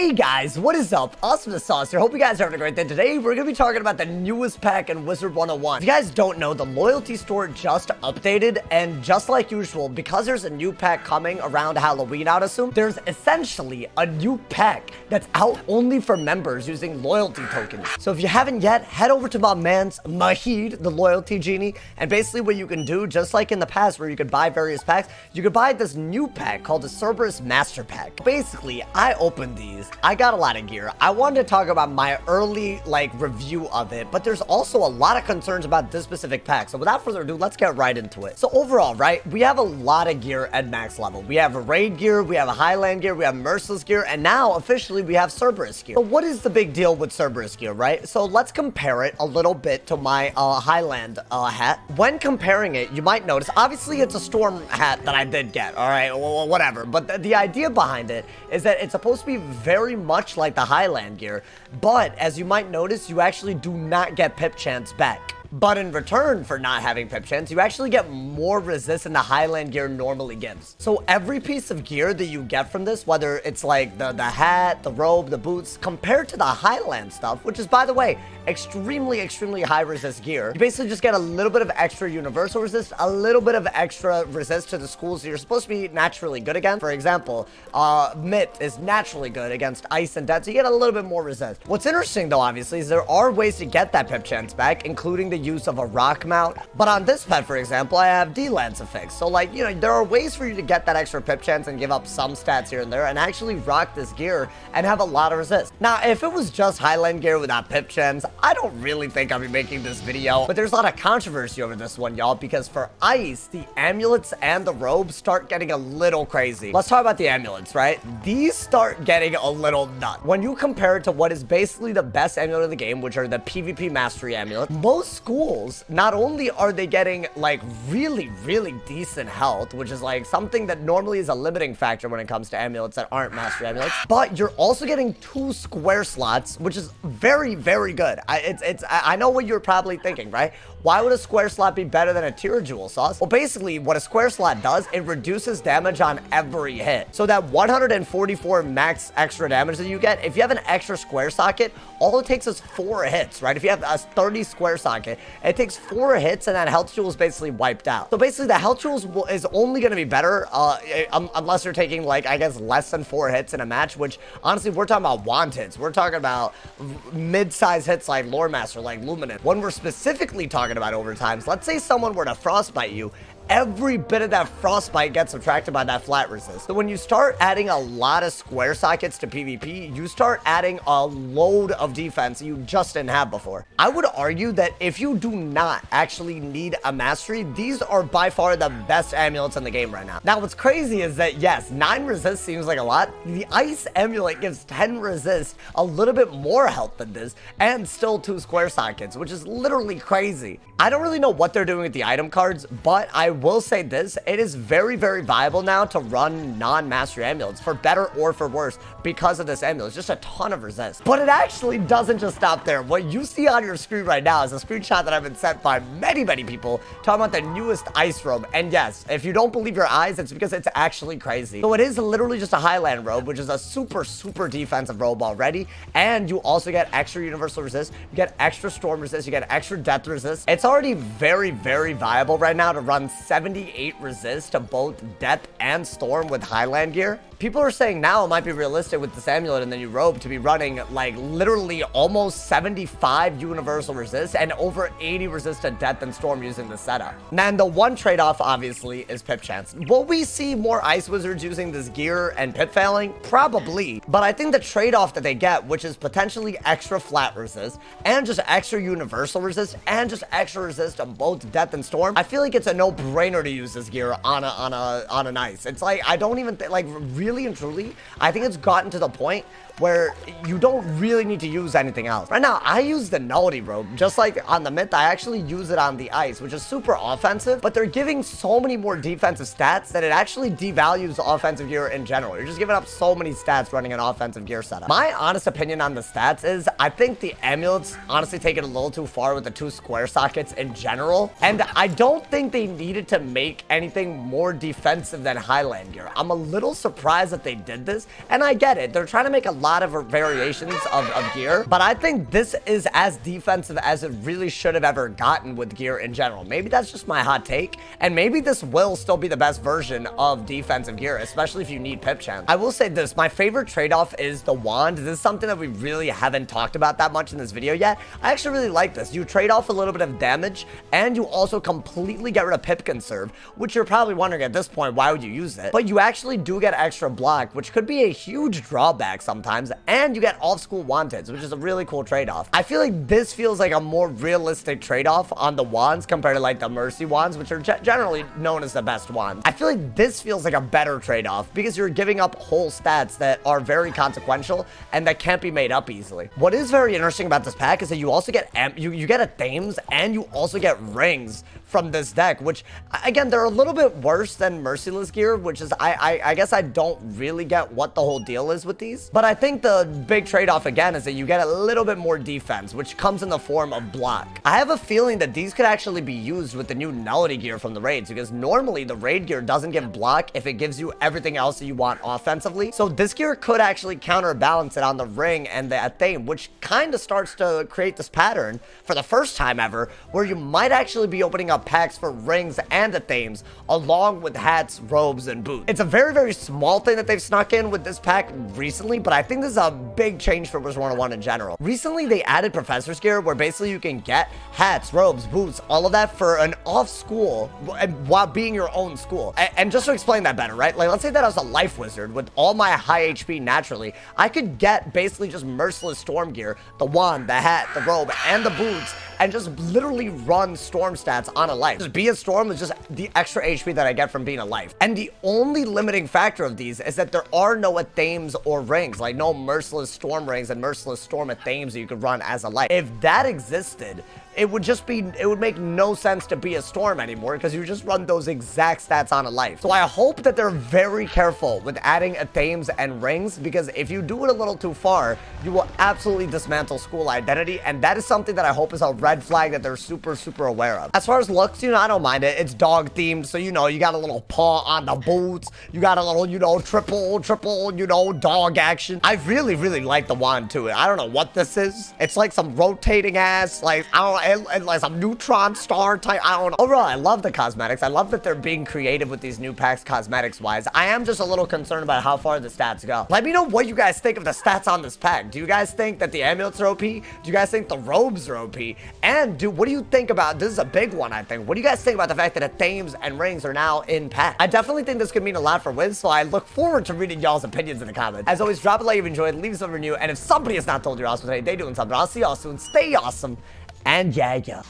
Hey guys, what is up? AwesomeTheSauce here. Hope you guys are having a great day. Today, we're going to be talking about the newest pack in Wizard101. If you guys don't know, the loyalty store just updated, and just like usual, because there's a new pack coming around Halloween, I'd assume, there's essentially a new pack that's out only for members using loyalty tokens. So if you haven't yet, head over to my man's Mahid, the loyalty genie, and basically what you can do, just like in the past where you could buy various packs, you could buy this new pack called the Cerberus Master Pack. Basically, I opened these. I got a lot of gear. I wanted to talk about my early review of it, but there's also a lot of concerns about this specific pack. So without further ado, let's get right into it. So overall, right, we have a lot of gear at max level. We have a raid gear, we have a highland gear, we have merciless gear, and now officially we have Cerberus gear. So what is the big deal with Cerberus gear, right? So let's compare it a little bit to my highland hat. When comparing it, you might notice, obviously it's a storm hat that I did get, all right, well, whatever. But the idea behind it is that it's supposed to be very much like the highland gear, but as you might notice, you actually do not get pip chance back. But in return for not having pip chance, you actually get more resist than the highland gear normally gives. So every piece of gear that you get from this, whether it's like the hat, the robe, the boots, compared to the highland stuff, which is, by the way, extremely high resist gear, you basically just get a little bit of extra universal resist, a little bit of extra resist to the schools that you're supposed to be naturally good against. For example, Mitt is naturally good against ice and death, so you get a little bit more resist. What's interesting though, obviously, is there are ways to get that pip chance back, including the use of a rock mount. But on this pet, for example, I have D-Lance affixed. So like, you know, there are ways for you to get that extra pip chance and give up some stats here and there and actually rock this gear and have a lot of resist. Now, if it was just highland gear without pip chance, I don't really think I'll be making this video, but there's a lot of controversy over this one, y'all, because for ice, the amulets and the robes start getting a little crazy. Let's talk about the amulets, right? These start getting a little nuts. When you compare it to what is basically the best amulet in the game, which are the PvP mastery amulets, most schools, not only are they getting like really decent health, which is like something that normally is a limiting factor when it comes to amulets that aren't mastery amulets, but you're also getting 2 square slots, which is very good. I know what you're probably thinking, right? Why would a square slot be better than a tier jewel sauce? Well, basically what a square slot does, it reduces damage on every hit. So that 144 max extra damage that you get, if you have an extra square socket, all it takes is 4 hits, right? If you have a 30 square socket, it takes 4 hits and that health jewel is basically wiped out. So basically the health jewels is only going to be better unless you're taking, like, I guess less than 4 hits in a match, which honestly we're talking about wand hits. We're talking about mid-size hits like Lore Master, like Luminous. When we're specifically talking about overtimes, let's say someone were to frostbite you, every bit of that frostbite gets subtracted by that flat resist. So when you start adding a lot of square sockets to PvP, you start adding a load of defense you just didn't have before. I would argue that if you do not actually need a mastery, these are by far the best amulets in the game right now. Now, what's crazy is that, yes, 9 resist seems like a lot. The ice amulet gives 10 resist, a little bit more health than this, and still 2 square sockets, which is literally crazy. I don't really know what they're doing with the item cards, but I will say this, it is very viable now to run non-mastery amulets, for better or for worse, because of this amulet. It's just a ton of resist. But it actually doesn't just stop there. What you see on your screen right now is a screenshot that I've been sent by many people talking about the newest ice robe. And yes, if you don't believe your eyes, it's because it's actually crazy. So it is literally just a highland robe, which is a super defensive robe already, and you also get extra universal resist, you get extra storm resist, you get extra death resist. It's already very viable right now to run 78 resist to both depth and storm with highland gear. People are saying now it might be realistic with this amulet and the new robe to be running like literally almost 75 universal resist and over 80 resist to death and storm using the setup. And the one trade-off obviously is pip chance. Will we see more ice wizards using this gear and pip failing? Probably, but I think the trade-off that they get, which is potentially extra flat resist and just extra universal resist and just extra resist on both death and storm, I feel like it's a no-brainer to use this gear on an ice. It's like, I don't even think, like, really and truly, I think it's gotten to the point where you don't really need to use anything else. Right now, I use the nullity robe, just like on the myth, I actually use it on the ice, which is super offensive, but they're giving so many more defensive stats that it actually devalues offensive gear in general. You're just giving up so many stats running an offensive gear setup. My honest opinion on the stats is, I think the amulets honestly take it a little too far with the 2 square sockets in general, and I don't think they needed to make anything more defensive than highland gear. I'm a little surprised surprised that they did this, and I get it. They're trying to make a lot of variations of gear, but I think this is as defensive as it really should have ever gotten with gear in general. Maybe that's just my hot take, and maybe this will still be the best version of defensive gear, especially if you need pip chance. I will say this, my favorite trade-off is the wand. This is something that we really haven't talked about that much in this video yet. I actually really like this. You trade off a little bit of damage, and you also completely get rid of pip conserve, which you're probably wondering at this point, why would you use it? But you actually do get extra block, which could be a huge drawback sometimes, and you get off-school wanteds, which is a really cool trade-off. I feel like this feels like a more realistic trade-off on the wands compared to like the mercy wands, which are generally known as the best wands. I feel like this feels like a better trade-off because you're giving up whole stats that are very consequential and that can't be made up easily. What is very interesting about this pack is that you also get you get athames, and you also get rings from this deck, which again, they're a little bit worse than merciless gear, which is I guess I don't really get what the whole deal is with these. But I think the big trade-off again is that you get a little bit more defense, which comes in the form of block. I have a feeling that these could actually be used with the new nullity gear from the raids, because normally the raid gear doesn't give block if it gives you everything else that you want offensively. So this gear could actually counterbalance it on the ring and the athame, which kind of starts to create this pattern for the first time ever, where you might actually be opening up packs for rings and athames along with hats, robes, and boots. It's a very, very small thing that they've snuck in with this pack recently, but I think this is a big change for Wizard101 in general. Recently, they added Professor's Gear, where basically you can get hats, robes, boots, all of that for an off-school while being your own school. And just to explain that better, right? Like, let's say that I was a life wizard with all my high HP naturally. I could get basically just merciless storm gear, the wand, the hat, the robe, and the boots, and just literally run storm stats on a life. Just be a storm is just the extra HP that I get from being a life. And the only limiting factor of these is that there are no athames or rings, like no merciless storm rings and merciless storm athames that you could run as a life. If that existed, it would make no sense to be a storm anymore, because you just run those exact stats on a life. So I hope that they're very careful with adding athames and rings, because if you do it a little too far, you will absolutely dismantle school identity, and that is something that I hope is a red flag that they're super, super aware of. As far as looks, you know, I don't mind it. It's dog themed, so you know, you got a little paw on the boots, you got a little, you know, triple, you know, dog action. I really, really like the wand to it. I don't know what this is. It's like some rotating ass, like, I don't know, and like some neutron star type, I don't know. Overall, I love the cosmetics. I love that they're being creative with these new packs cosmetics wise. I am just a little concerned about how far the stats go. Let me know what you guys think of the stats on this pack. Do you guys think that the amulets are OP? Do you guys think the robes are OP? And what do you think about, this is a big one, I think. What do you guys think about the fact that athames and rings are now in pack? I definitely think this could mean a lot for Wiz, so I look forward to reading y'all's opinions in the comments. As always, drop a like if you enjoyed, leave some review, and if somebody has not told you you're awesome today, they doing something. I'll see y'all soon. Stay awesome. And yeah.